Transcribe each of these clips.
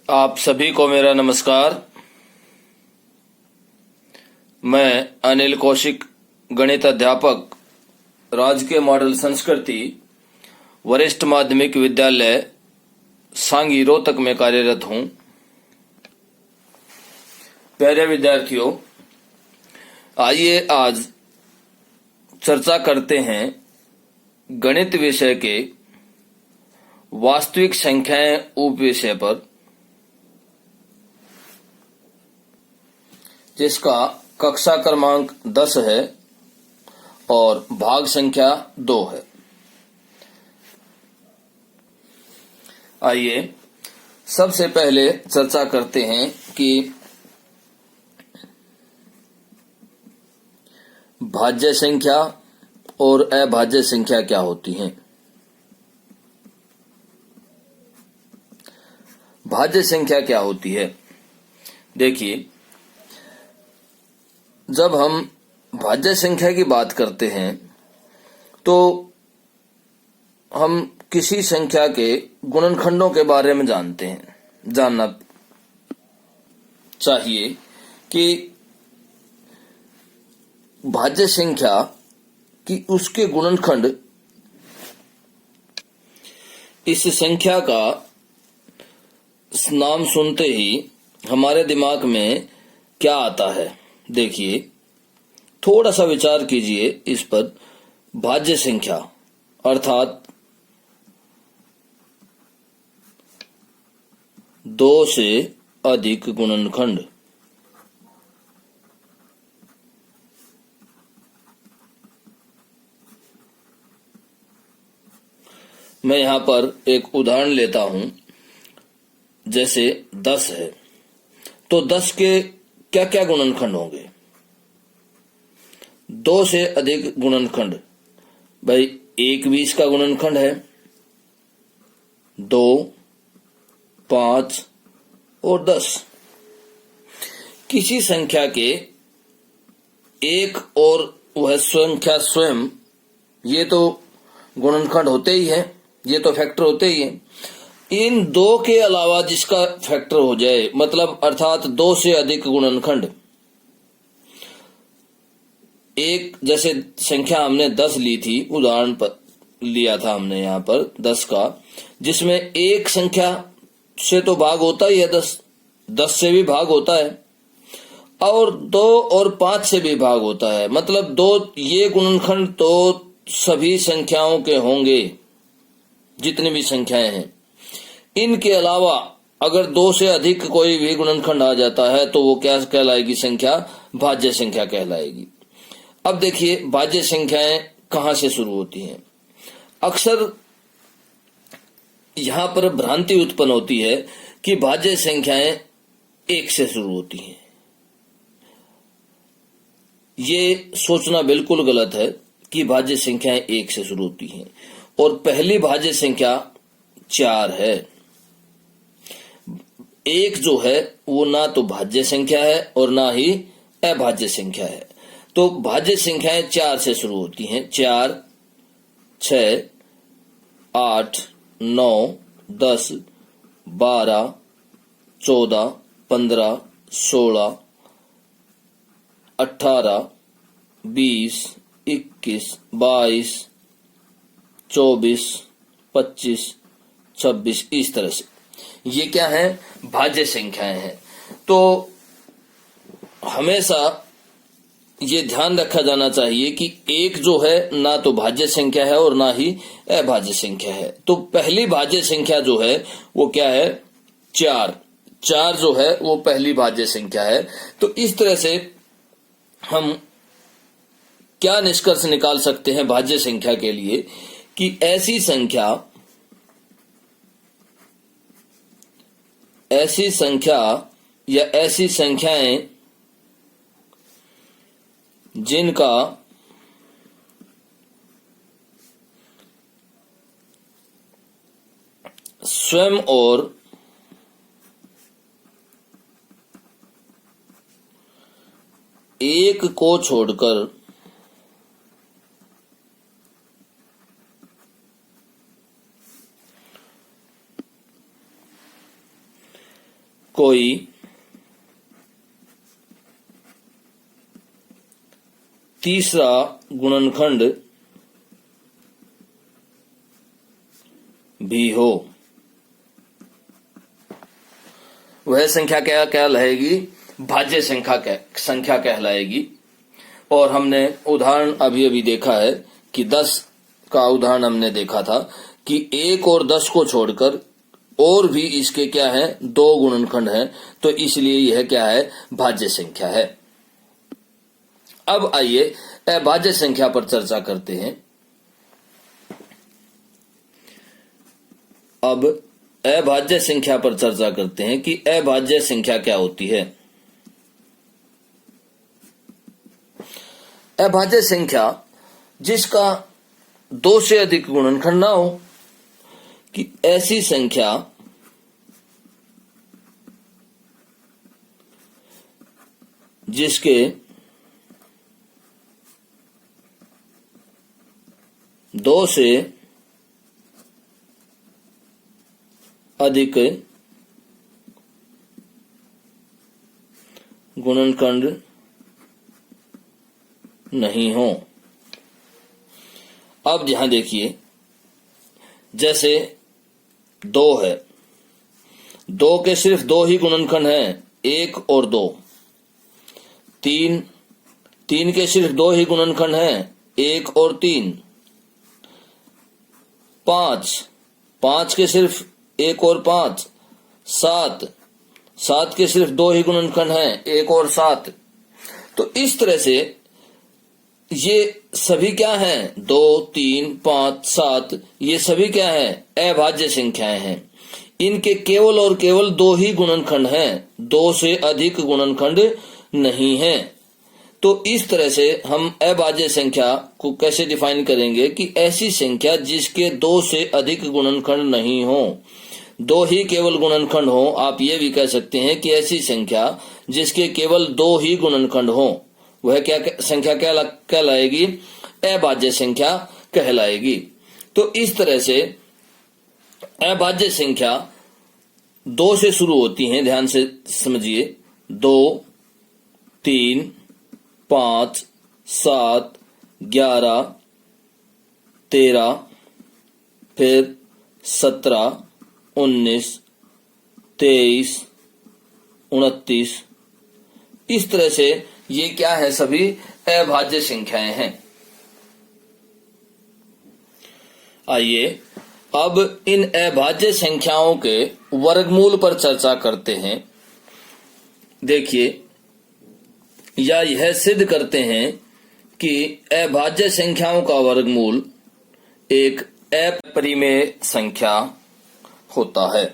आप सभी को मेरा नमस्कार। मैं अनिल कौशिक, गणित अध्यापक, राजकीय मॉडल संस्कृति वरिष्ठ माध्यमिक विद्यालय सांगी रोहतक में कार्यरत हूं। प्यारे विद्यार्थियों, आइए आज चर्चा करते हैं गणित विषय के वास्तविक संख्याएं उप विषय पर, जिसका कक्षा क्रमांक 10 है और भाग संख्या 2 है। आइए सबसे पहले चर्चा करते हैं कि भाज्य संख्या और अभाज्य संख्या क्या होती हैं। भाज्य संख्या क्या होती है? देखिए, जब हम भाज्य संख्या की बात करते हैं तो हम किसी संख्या के गुणनखंडों के बारे में जानना चाहिए कि भाज्य संख्या की उसके गुणनखंड इस संख्या का नाम सुनते ही हमारे दिमाग में क्या आता है। देखिए, थोड़ा सा विचार कीजिए इस पर। भाज्य संख्या अर्थात 2 से अधिक गुणनखंड। मैं यहां पर एक उदाहरण लेता हूं, जैसे 10 है तो 10 के क्या क्या गुणनखंड होंगे? 2 से अधिक गुणनखंड, भाई 1 20 का गुणनखंड है, 2, 5 और 10। किसी संख्या के एक और वह संख्या स्वयं, ये तो गुणनखंड होते ही है, ये तो फैक्टर होते ही है। इन 2 के अलावा जिसका फैक्टर हो जाए, मतलब अर्थात 2 से अधिक गुणनखंड, एक जैसे संख्या हमने 10 ली थी, उदाहरण पर लिया था हमने यहाँ पर 10 का, जिसमें एक संख्या से तो भाग होता ही है 10 से भी भाग होता है, और 2 और 5 से भी भाग होता है। मतलब 2 ये गुणनखंड तो सभी संख्याओं के होंगे, जितनी भी संख्याएं हैं। इनके अलावा अगर 2 से अधिक कोई भी गुणनखंड आ जाता है तो वो क्या कहलाएगी? संख्या भाज्य संख्या कहलाएगी। अब देखिए, भाज्य संख्याएं कहां से शुरू होती हैं। अक्सर यहां पर भ्रांति उत्पन्न होती है कि भाज्य संख्याएं 1 से शुरू होती हैं। ये सोचना बिल्कुल गलत है कि भाज्य संख्याएं 1 से शुरू होती हैं। और पहली भाज्य संख्या 4 है। 1 जो है वो ना तो भाज्य संख्या है और ना ही अभाज्य संख्या है। तो भाज्य संख्याएं 4 से शुरू होती हैं। 4, 6, 8, 9, 10, 12, 14, 15, 16, 18, 20, 21, 22, 24, 25, 26, इस तरह से ये क्या है? भाज्य संख्याएं हैं। तो हमेशा ये ध्यान रखा जाना चाहिए कि 1 जो है ना तो भाज्य संख्या है और ना ही अभाज्य संख्या है। तो पहली भाज्य संख्या जो है वो क्या है? 4 जो है वो पहली भाज्य संख्या है। तो इस तरह से हम क्या निष्कर्ष निकाल सकते हैं भाज्य संख्या के लिए कि ऐसी संख्या या ऐसी संख्याएं जिनका स्वयं और एक को छोड़कर कोई तीसरा गुणनखंड भी हो, वह संख्या क्या कहलाएगी? भाज्य संख्या कहलाएगी। और हमने उदाहरण अभी अभी देखा है कि 10 का उदाहरण हमने देखा था कि 1 और 10 को छोड़कर और भी इसके क्या है? 2 गुणनखंड हैं, तो इसलिए यह क्या है? भाज्य संख्या है। अब आइए अभाज्य संख्या पर चर्चा करते हैं। अब अभाज्य संख्या पर चर्चा करते हैं कि अभाज्य संख्या क्या होती है। अभाज्य संख्या जिसका 2 से अधिक गुणनखंड ना हो, कि ऐसी संख्या जिसके 2 से अधिक गुणनखंड नहीं हो। अब यहां देखिए, जैसे 2 है, 2 के सिर्फ 2 ही गुणनखंड हैं, 1 और 2। 3 के सिर्फ 2 ही गुणनखंड हैं, 1 और 3। 5 के सिर्फ 1 और 5। 7 के सिर्फ 2 ही गुणनखंड हैं, 1 और 7। तो इस तरह से ये सभी क्या हैं? 2, 3, 5, 7, ये सभी क्या हैं? अभाज्य संख्याएं हैं। इनके केवल और केवल 2 ही गुणनखंड हैं, 2 से अधिक गुणनखंड नहीं हैं। तो इस तरह से हम अभाज्य संख्या को कैसे डिफाइन करेंगे कि ऐसी संख्या जिसके 2 से अधिक गुणनखंड नहीं हो, 2 ही केवल गुणनखंड हो। आप ये भी कह सकते हैं कि ऐसी संख्या जिसके केवल 2 ही गुणनखंड हो, वह क्या संख्या कहलाएगी? अभाज्य संख्या कहलाएगी। तो इस तरह से अभाज्य संख्या 2 से शुरू होती हैं, ध्यान से समझिए। 2, 3, 5, 7, 11, 13, फिर 17, 19, 23, 29। इस तरह से ये क्या है? सभी अभाज्य संख्याएं हैं। आइए अब इन अभाज्य संख्याओं के वर्गमूल पर चर्चा करते हैं। देखिए, या यह सिद्ध करते हैं कि अभाज्य संख्याओं का वर्गमूल एक अपरिमेय संख्या होता है।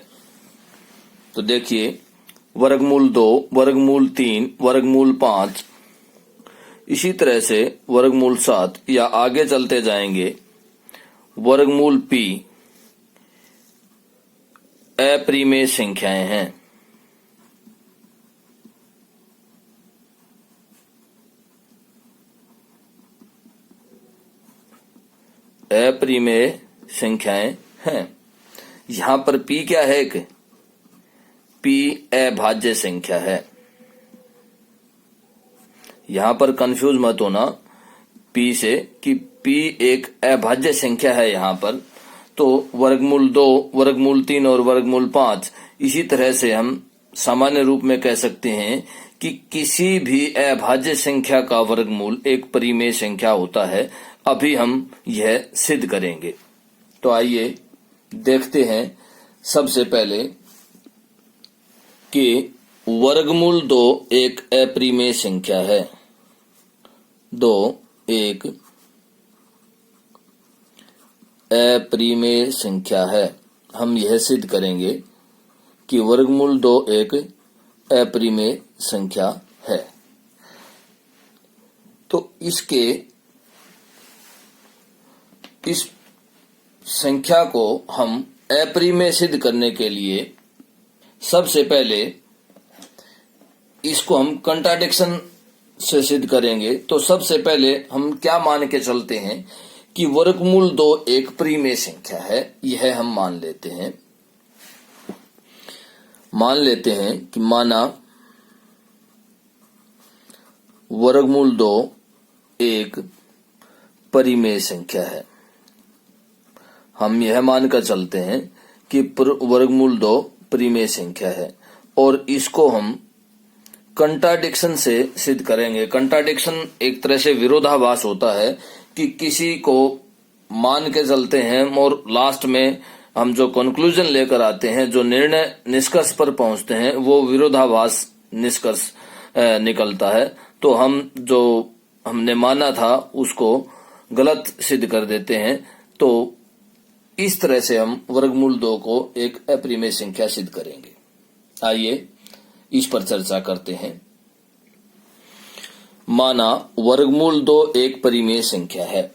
तो देखिए, वर्गमूल 2, वर्गमूल 3, वर्गमूल 5, इसी तरह से वर्गमूल 7, या आगे चलते जाएंगे, वर्गमूल p अपरिमेय संख्याएं हैं। अपरिमेय संख्याएं हैं। यहां पर p क्या है? p अभाज्य संख्या है। यहां पर कंफ्यूज मत होना p से कि p एक अभाज्य संख्या है यहां पर। तो वर्गमूल 2, वर्गमूल 3 और वर्गमूल 5, इसी तरह से हम सामान्य रूप में कह सकते हैं कि किसी भी अभाज्य संख्या का वर्गमूल एक परिमेय संख्या होता है। अभी हम यह सिद्ध करेंगे। तो आइए देखते हैं सबसे पहले कि वर्गमूल 2 एक अपरिमेय संख्या है। 2 एक अपरिमेय संख्या है। हम यह सिद्ध करेंगे कि वर्गमूल 2 एक अपरिमेय संख्या है। तो इस संख्या को हम अपरिमेय सिद्ध करने के लिए सबसे पहले इसको हम कंट्राडिक्शन से सिद्ध करेंगे। तो सबसे पहले हम क्या मान के चलते हैं कि वर्गमूल 2 एक परिमेय संख्या है, यह हम मान लेते हैं। मान लेते हैं कि माना वर्गमूल 2 एक परिमेय संख्या है। हम यह मानकर चलते हैं कि वर्गमूल 2 परिमेय संख्या है और इसको हम कंट्राडिक्शन से सिद्ध करेंगे। कंट्राडिक्शन एक तरह से विरोधाभास होता है कि किसी को मान के चलते हैं और लास्ट में हम जो कंक्लूजन लेकर आते हैं, जो निर्णय निष्कर्ष पर पहुंचते हैं, वो विरोधाभास निष्कर्ष निकलता है। तो हम जो हमने माना था उसको गलत सिद्ध कर देते हैं। तो इस तरह से हम वर्गमूल 2 को एक अपरिमेय संख्या सिद्ध करेंगे। आइए इस पर चर्चा करते हैं। माना वर्गमूल 2 एक परिमेय संख्या है।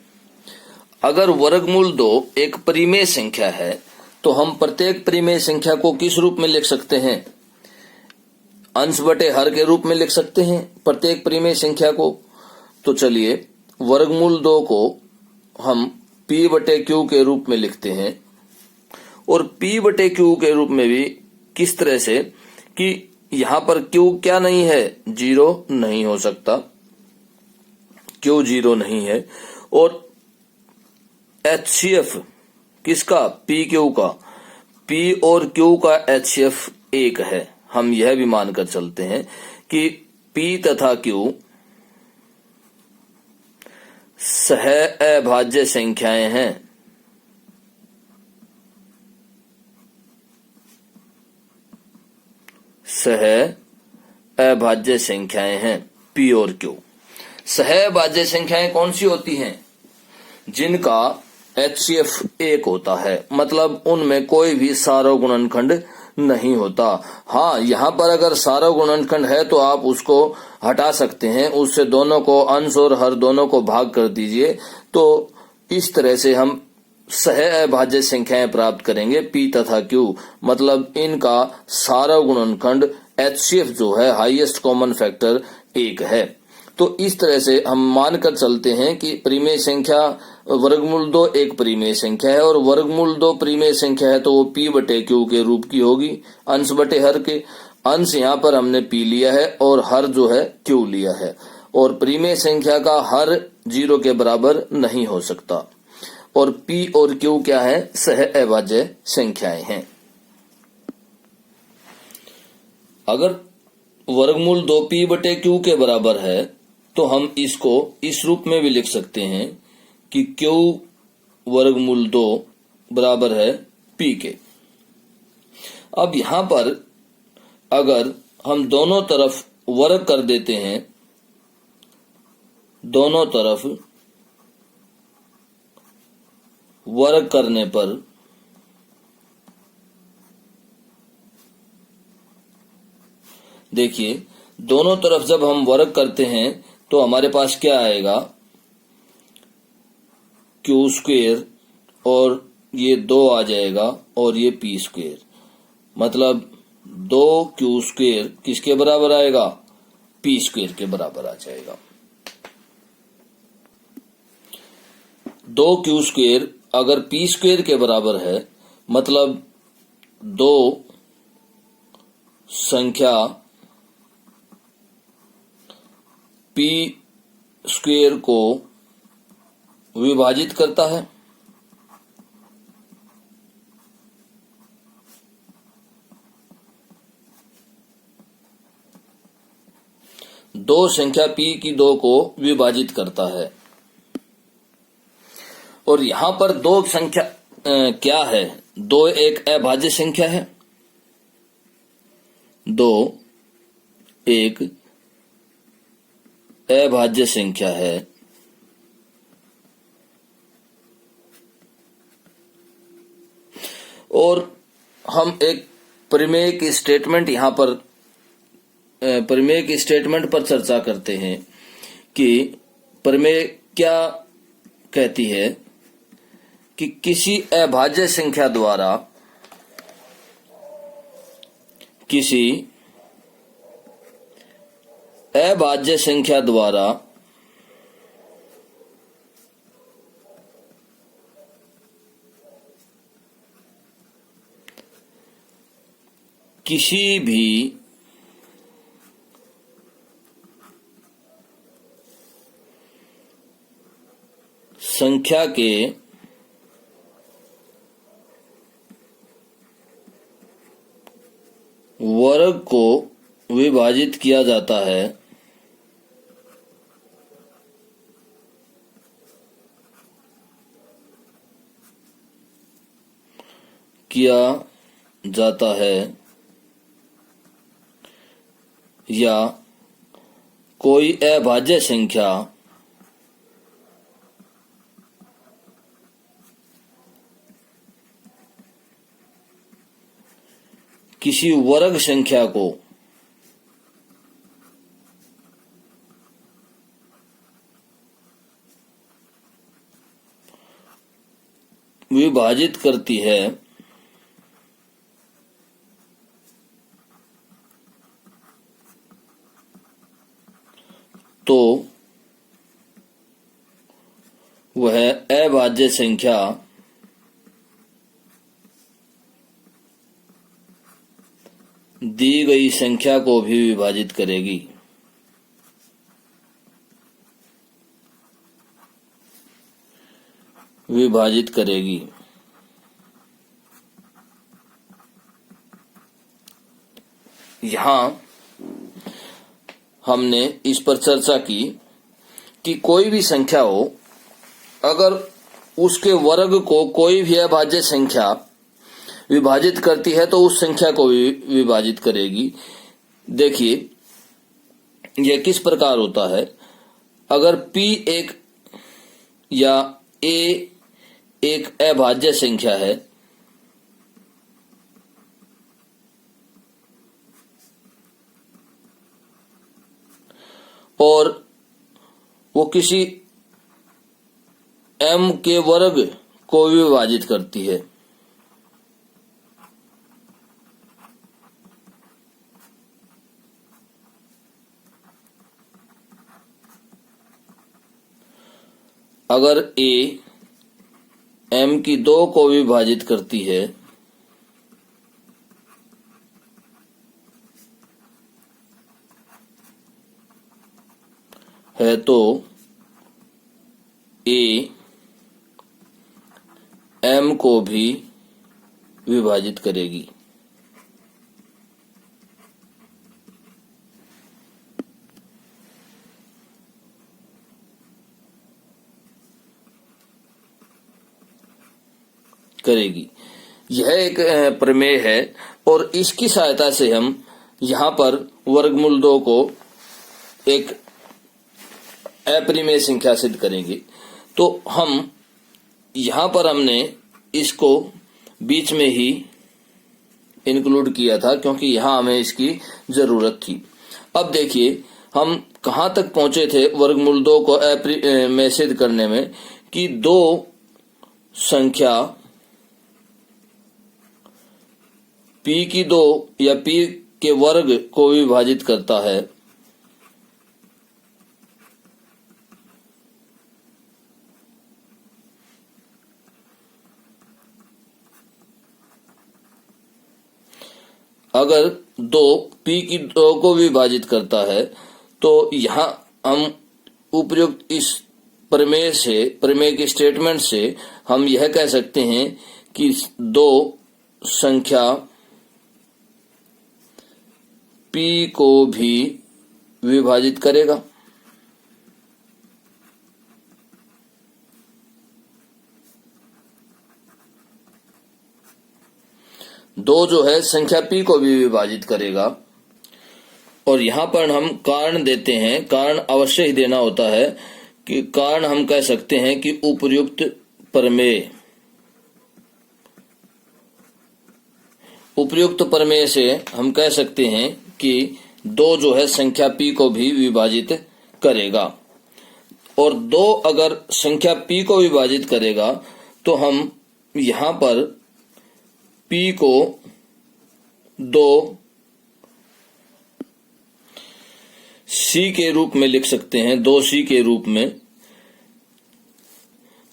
अगर वर्गमूल 2 एक परिमेय संख्या है तो हम प्रत्येक परिमेय संख्या को किस रूप में लिख सकते हैं? अंश बटे हर के रूप में लिख सकते हैं प्रत्येक परिमेय संख्या को। तो चलिए वर्गमूल 2 को हम p बटे q के रूप में लिखते हैं। और p बटे q के रूप में भी किस तरह से कि यहां पर q क्या नहीं है? 0 नहीं हो सकता, q 0 नहीं है। और HCF किसका? PQ का। P और Q का HCF 1 है। हम यह भी मानकर चलते हैं कि P तथा Q सह अभाज्य संख्याएं हैं। सह अभाज्य संख्याएं हैं P और Q। सह अभाज्य संख्याएं कौन सी होती हैं? जिनका HCF 1 होता है, मतलब उनमें कोई भी सारो गुणनखंड नहीं होता। हाँ, यहाँ पर अगर सारो गुणनखंड है तो आप उसको हटा सकते हैं, उससे दोनों को अंश और हर दोनों को भाग कर दीजिए। तो इस तरह से हम सह अभाज्य संख्याएं प्राप्त करेंगे P तथा Q, मतलब इनका सारो गुणनखंड HCF जो है हाईएस्ट कॉमन फैक्टर 1 है। तो इस तरह से हम मानकर चलते हैं कि परिमेय संख्या वर्गमूल 2 एक परिमेय संख्या है और वर्गमूल 2 परिमेय संख्या है तो वो p बटे q के रूप की होगी, अंश बटे हर के। अंश यहाँ पर हमने p लिया है और हर जो है q लिया है। और परिमेय संख्या का हर 0 के बराबर नहीं हो सकता। और p और q क्या है? सह अभाज्य संख्याएं हैं। अगर वर्गमूल 2p बटे q के बराबर है तो हम इसको इस रूप में भी लिख सकते हैं कि q वर्गमूल 2 बराबर है p के। अब यहां पर अगर हम दोनों तरफ वर्ग कर देते हैं, दोनों तरफ वर्ग करने पर देखिए, दोनों तरफ जब हम वर्ग करते हैं तो हमारे पास क्या आएगा? क्यू स्क्वेयर और ये 2 आ जाएगा और ये p स्क्वेयर, मतलब 2q स्क्वेयर किसके बराबर आएगा? p स्क्वेयर के बराबर आ जाएगा। 2q स्क्वेयर अगर p स्क्वेयर के बराबर है, मतलब 2 संख्या p स्क्वेयर को विभाजित करता है। दो संख्या p की 2 को विभाजित करता है। और यहां पर 2 संख्या क्या है? 2 एक अभाज्य संख्या है। 2 एक अभाज्य संख्या है। और हम एक प्रमेय की स्टेटमेंट यहां पर प्रमेय की स्टेटमेंट पर चर्चा करते हैं कि प्रमेय क्या कहती है कि किसी अभाज्य संख्या द्वारा किसी अभाज्य संख्या द्वारा किसी भी संख्या के वर्ग को विभाजित किया जाता है या कोई अभाज्य संख्या किसी वर्ग संख्या को विभाजित करती है तो वह अभाज्य संख्या दी गई संख्या को भी विभाजित करेगी। यहाँ हमने इस पर चर्चा की कि कोई भी संख्या हो, अगर उसके वर्ग को कोई भी अभाज्य संख्या विभाजित करती है तो उस संख्या को भी विभाजित करेगी। देखिए यह किस प्रकार होता है। अगर P एक या A एक अभाज्य संख्या है और वो किसी M के वर्ग को विभाजित करती है, अगर A M की 2 को विभाजित करती है तो A M को भी विभाजित करेगी। यह एक प्रमेय है और इसकी सहायता से हम यहाँ पर वर्गमूल 2 को एक अपरिमेय संख्या सिद्ध करेंगे। तो हम यहाँ पर हमने इसको बीच में ही इंक्लूड किया था क्योंकि यहाँ हमें इसकी जरूरत थी। अब देखिए हम कहाँ तक पहुंचे थे वर्गमूल 2 को अपरिमेय सिद्ध करने में कि 2 संख्या P की 2 या P के वर्ग को विभाजित करता है अगर 2 P की 2 को विभाजित करता है तो यहाँ हम उपयुक्त इस प्रमेय के स्टेटमेंट से हम यह कह सकते हैं कि 2 संख्या P को भी विभाजित करेगा। दो जो है संख्या P को भी विभाजित करेगा। और यहाँ पर हम कारण देते हैं, कारण अवश्य ही देना होता है कि कारण हम कह सकते हैं कि उपर्युक्त प्रमेय से हम कह सकते हैं कि 2 जो है संख्या P को भी विभाजित करेगा। और 2 अगर संख्या P को विभाजित करेगा तो हम यहाँ पर P को 2 C के रूप में लिख सकते हैं, 2C के रूप में,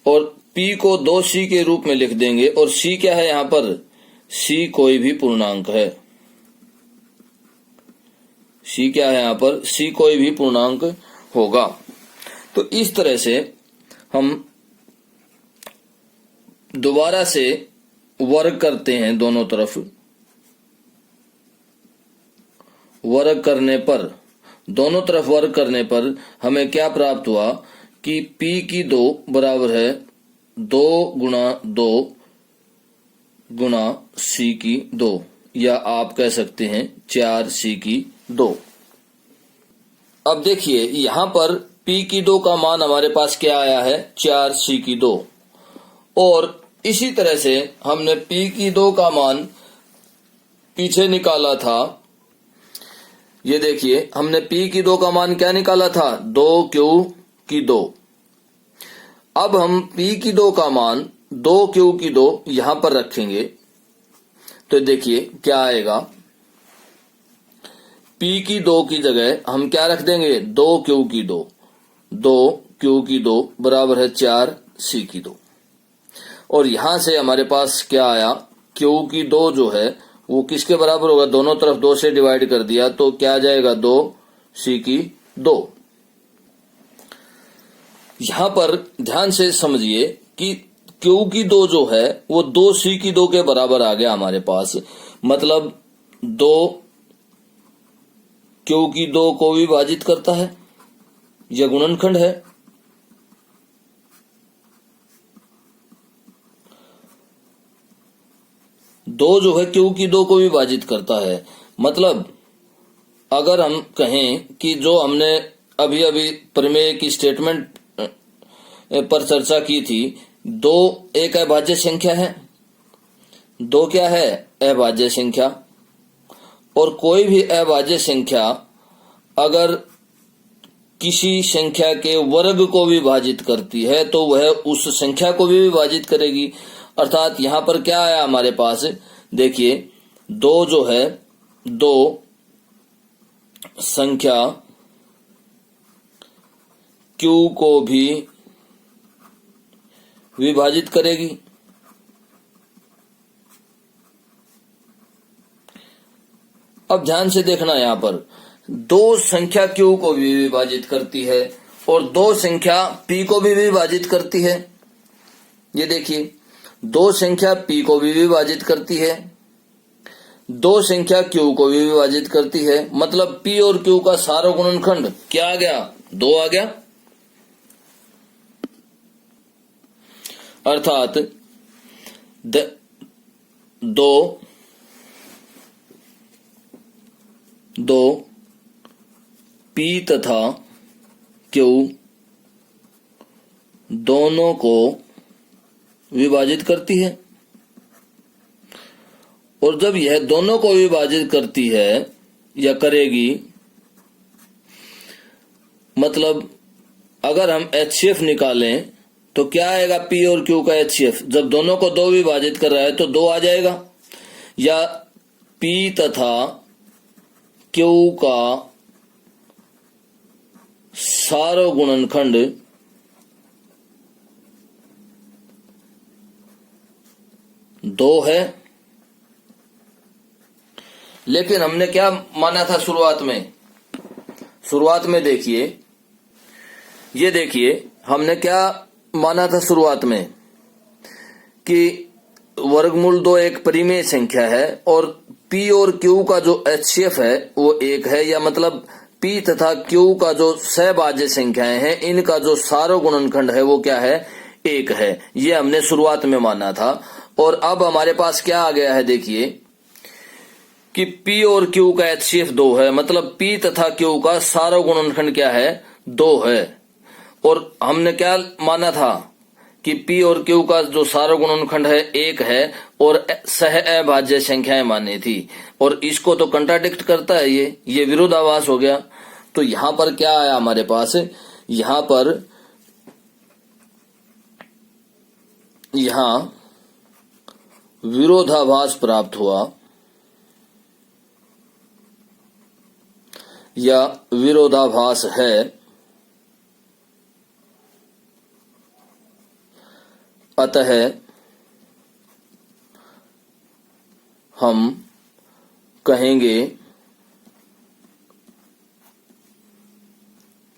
और P को 2C के रूप में लिख देंगे। और C क्या है यहाँ पर? C कोई भी पूर्णांक है। c क्या है यहाँ पर, c कोई भी पूर्णांक होगा। तो इस तरह से हम दोबारा से वर्ग करते हैं, दोनों तरफ वर्ग करने पर, दोनों तरफ वर्ग करने पर हमें क्या प्राप्त हुआ कि p की 2 बराबर है 2 गुणा 2 गुणा c की 2, या आप कह सकते हैं 4c की 2। अब देखिए यहाँ पर p की 2 का मान हमारे पास क्या आया है, 4c की 2। और इसी तरह से हमने p की 2 का मान पीछे निकाला था। ये देखिए हमने p की 2 का मान क्या निकाला था, 2q की 2। अब हम p की 2 का मान 2q की 2 यहां पर रखेंगे तो देखिए क्या आएगा, p की 2 की जगह हम क्या रख देंगे, 2q की 2, 2q की 2 बराबर है 4c की 2। और यहां से हमारे पास क्या आया, q की 2 जो है वो किसके बराबर होगा, दोनों तरफ 2 से डिवाइड कर दिया तो क्या आ जाएगा, 2c की 2। यहां पर ध्यान से समझिए कि q की 2 जो है वो 2c की 2 के बराबर आ गया हमारे पास। मतलब 2 q की 2 को विभाजित करता है, यह गुणनखंड है। दो जो है q की 2 को विभाजित करता है। मतलब अगर हम कहें कि जो हमने अभी अभी प्रमेय की स्टेटमेंट पर चर्चा की थी, 2 एक अभाज्य संख्या है, 2 क्या है, अभाज्य संख्या। और कोई भी अभाज्य संख्या अगर किसी संख्या के वर्ग को विभाजित करती है तो वह उस संख्या को भी विभाजित करेगी। अर्थात यहाँ पर क्या आया हमारे पास, देखिए 2 जो है 2 संख्या q को भी विभाजित करेगी। अब ध्यान से देखना, यहाँ पर 2 संख्या q को भी विभाजित करती है और 2 संख्या p को भी विभाजित करती है। ये देखिए 2 संख्या p को भी विभाजित करती है, 2 संख्या q को भी विभाजित करती है। मतलब p और q का सारा गुणनखंड क्या आ गया, 2 आ गया। अर्थात 2 p तथा q दोनों को विभाजित करती है। और जब यह दोनों को विभाजित करती है या करेगी, मतलब अगर हम HCF निकालें तो क्या आएगा, P और Q का HCF। जब दोनों को 2 विभाजित कर रहा है तो 2 आ जाएगा। या P तथा Q का सारो गुणनखंड दो है। लेकिन हमने क्या माना था शुरुआत में देखिए, ये देखिए हमने क्या माना था शुरुआत में कि वर्गमूल 2 एक परिमेय संख्या है और P और Q का जो HCF है वो 1 है। या मतलब P तथा Q का जो सहभाज्य संख्याएं हैं इनका जो सारो गुणनखंड है वो क्या है, 1 है। ये हमने शुरुआत में माना था। और अब हमारे पास क्या आ गया है, देखिए कि P और Q का HCF 2 है। मतलब P तथा Q का सारो गुणनखंड क्या है, 2 है। और हमने क्या माना था कि P और Q का जो सारो गुणनखंड है 1 है और सह अभाज्य संख्याएं मानी थी। और इसको तो कंट्राडिक्ट करता है, ये विरोधाभास हो गया। तो यहां पर क्या आया हमारे पास, यहां विरोधाभास प्राप्त हुआ या विरोधाभास है। अतः हम कहेंगे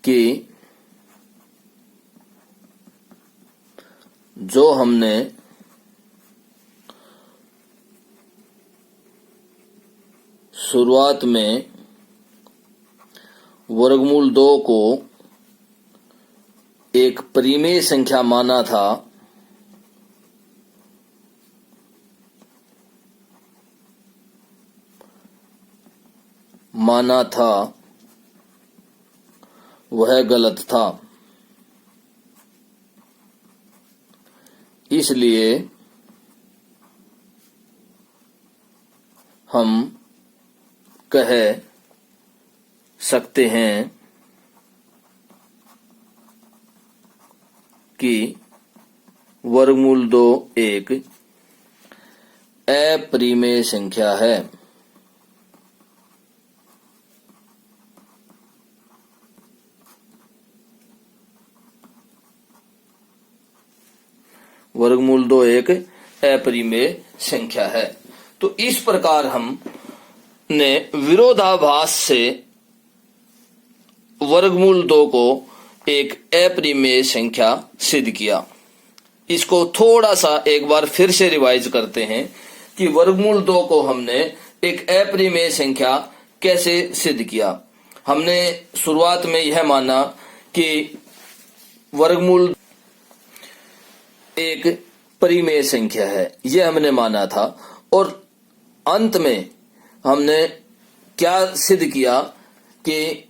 कि जो हमने शुरुआत में वर्गमूल 2 को एक परिमेय संख्या माना था वह गलत था। इसलिए हम कह सकते हैं कि वर्गमूल 2 एक अपरिमेय संख्या है। वर्गमूल 2 एक अपरिमेय संख्या है। तो इस प्रकार हमने विरोधाभास से वर्गमूल 2 को एक अपरिमेय संख्या सिद्ध किया। इसको थोड़ा सा एक बार फिर से रिवाइज करते हैं कि वर्गमूल 2 को हमने एक अपरिमेय संख्या कैसे सिद्ध किया। हमने शुरुआत में यह माना कि वर्गमूल एक परिमेय संख्या है, यह हमने माना था। और अंत में हमने क्या सिद्ध किया कि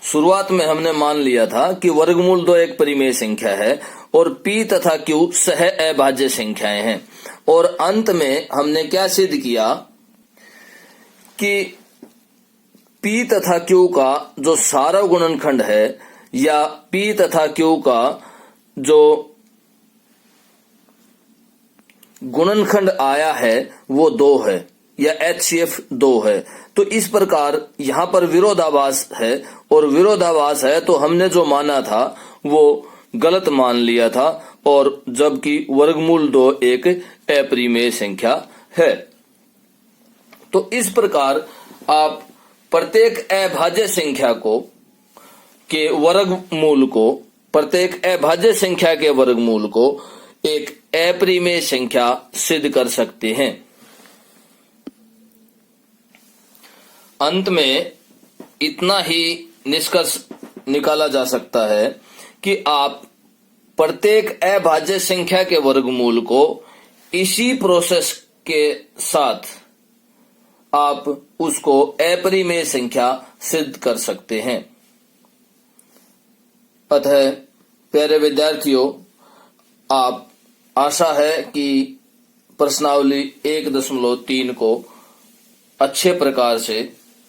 शुरुआत में हमने मान लिया था कि वर्गमूल 2 एक परिमेय संख्या है और p तथा q सह अभाज्य संख्याएं हैं। और अंत में हमने क्या सिद्ध किया कि p तथा q का जो सारा गुणनखंड है या p तथा q का जो गुणनखंड आया है वो 2 है या HCF 2 है। तो इस प्रकार यहाँ पर विरोधाभास है, और विरोधाभास है तो हमने जो माना था वो गलत मान लिया था, और जबकि वर्गमूल 2 एक अपरिमेय संख्या है। तो इस प्रकार आप प्रत्येक अभाज्य संख्या को के वर्गमूल को, प्रत्येक अभाज्य संख्या के वर्गमूल को एक अपरिमेय संख्या सिद्ध कर सकते हैं। अंत में इतना ही निष्कर्ष निकाला जा सकता है कि आप प्रत्येक अभाज्य संख्या के वर्गमूल को इसी प्रोसेस के साथ आप उसको अपरिमेय संख्या सिद्ध कर सकते हैं। अतः प्यारे विद्यार्थियों, आप आशा है कि प्रश्नावली 1.3 को अच्छे प्रकार से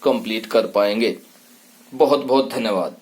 कंप्लीट कर पाएंगे। बहुत बहुत धन्यवाद।